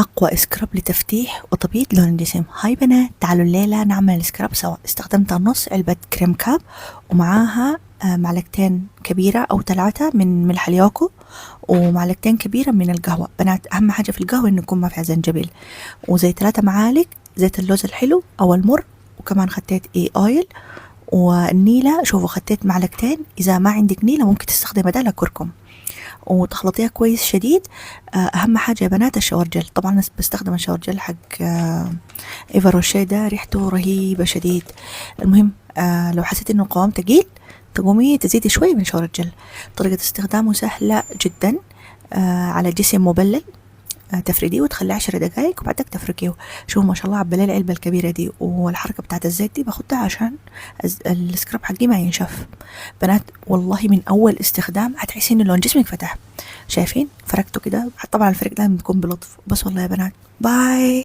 أقوى سكراب لتفتيح وتبييض لون الجسم. هاي بنات، تعالوا الليلة نعمل السكراب سوا. استخدمت نص علبة كريم كاب ومعاها معلقتين كبيرة أو 3 من ملح اليوكو ومعلقتين كبيرة من القهوة. بنات، أهم حاجة في القهوة إنه يكون ما فيها زنجبيل، وزي 3 معالق زيت اللوز الحلو أو المر، وكمان خديت أويل. والنيلة شوفوا خديت معلقتين، إذا ما عندك نيلة ممكن تستخدم بدالها كركم، وتخلطيها كويس شديد. أهم حاجة يا بنات الشاور جل. طبعا أنا بستخدم الشاور جل حق إيفا روشيه، ده ريحته رهيبة شديد. المهم لو حسيت إنه القوام تقيل تقومي تزيدي شوي من شاور الجل. طريقة استخدامه سهلة جدا. على جسم مبلل تفرديه وتخليه 10 دقايق وبعدك تفركيه. شوفوا ما شاء الله عبالي العلبة الكبيرة دي، والحركة بتاعت الزيت دي باخدها عشان السكراب حقي ما ينشف. بنات والله من أول استخدام هتحسين إن لون جسمك فتح. شايفين فركته كده؟ طبعا الفرق ده بيكون بلطف بس. والله يا بنات باي.